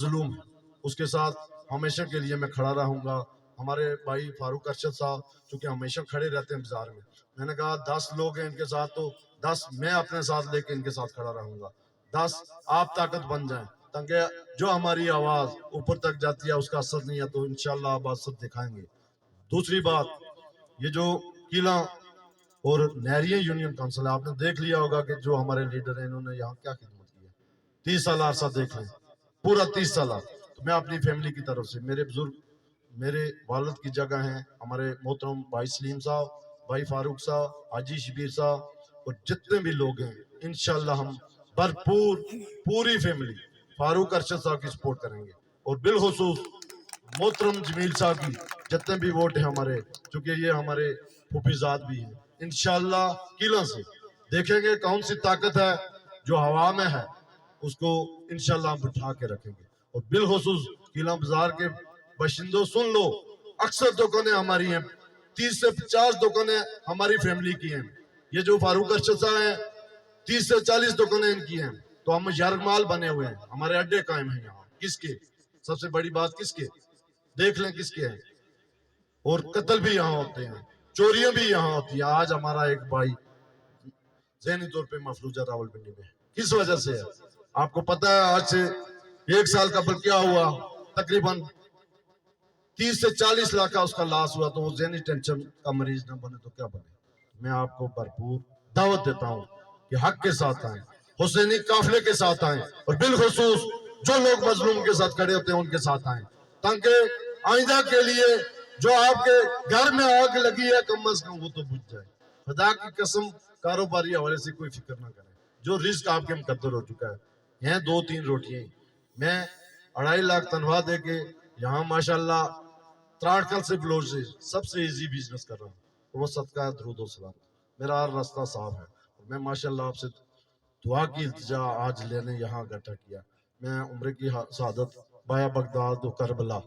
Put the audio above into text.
ظلم ہے اس کے ساتھ ہمیشہ کے لیے میں کھڑا رہوں گا۔ ہمارے بھائی فاروق ارشد صاحب چونکہ ہمیشہ کھڑے رہتے ہیں بازار میں نے کہا 10 لوگ ہیں ان کے ساتھ تو 10 میں اپنے ساتھ لے کے ان کے ساتھ کھڑا رہوں گا، 10 آپ طاقت بن جائیں تاکہ جو ہماری آواز اوپر تک جاتی ہے اس کا اثر نہیں ہے تو انشاءاللہ آپ اثر دکھائیں گے۔ دوسری بات، یہ جو قلعہ اور نہریہ یونین کونسل ہے، آپ نے دیکھ لیا ہوگا کہ جو ہمارے لیڈر ہیں انہوں نے یہاں کیا خدمت کی ہے۔ 30 سال عرصہ دیکھ لیں، پورا 30 سال۔ تو میں اپنی فیملی کی طرف سے، میرے بزرگ میرے والد کی جگہ ہیں، ہمارے محترم بھائی سلیم صاحب، بھائی فاروق صاحب، حاجی شبیر صاحب اور جتنے بھی لوگ ہیں انشاءاللہ ہم بھرپور پوری فیملی فاروق ارشد صاحب کی سپورٹ کریں گے، اور بالخصوص محترم جمیل صاحب کی جتنے بھی ووٹ ہیں ہمارے، چونکہ یہ ہمارے پھوپھی زاد بھی ہیں، انشاءاللہ قلعہ سے دیکھیں گے کون سی طاقت ہے جو ہوا میں ہے، اس کو انشاءاللہ ہم بٹھا کے رکھیں گے۔ اور بالخصوص قلعہ بازار کے باشندوں سن لو، اکثر دکانیں ہماری ہیں، 30 سے 50 دکانیں ہماری فیملی کی ہیں۔ یہ جو فاروق ارشد صاحب ہیں 30 سے 40 دکانیں ان کی ہیں، تو ہم یرغمال بنے ہوئے ہیں، ہمارے اڈے قائم ہیں یہاں۔ کس کے؟ سب سے بڑی بات کس کے؟ دیکھ لیں کس کے ہیں۔ اور قتل بھی یہاں ہوتے ہیں، چوریاں بھی یہاں ہوتی ہیں۔ آج ہمارا ایک بھائی ذہنی طور پہ مفلوجہ راولپنڈی میں، کس وجہ سے ہے؟ آپ کو پتہ ہے آج سے 1 سال قبل کیا ہوا؟ تقریباً 30 سے 40 لاکھ کا اس کا لاس ہوا، تو وہ ذہنی ٹینشن کا مریض نہ بنے تو کیا بنے؟ میں آپ کو بھرپور دعوت دیتا ہوں کہ حق کے ساتھ آئیں، حسینی قافلے کے ساتھ آئیں، اور بالخصوص جو لوگ مظلوم کے ساتھ کھڑے ہوتے ہیں ان کے ساتھ آئیں، تاکہ آئندہ کے لیے جو آپ کے گھر میں آگ لگی ہے کم از کم وہ تو بجھ جائے۔ خدا کی قسم کاروباری حوالے سے کوئی فکر نہ کریں، جو رزق آپ کے مقدر ہو چکا ہے، ہیں 2-3 روٹیاں، میں 2.5 لاکھ تنخواہ دے کے یہاں ماشاءاللہ تراڑکل سے بلوچ سے سب سے ایزی بزنس کر رہا ہوں، وہ صدقہ ہے درود و سلام، میرا ہر راستہ صاف ہے۔ میں ماشاءاللہ آپ سے دعا کی التجا آج لینے یہاں اکٹھا کیا۔ میں عمرے کی سعادت بایا بغداد و کربلا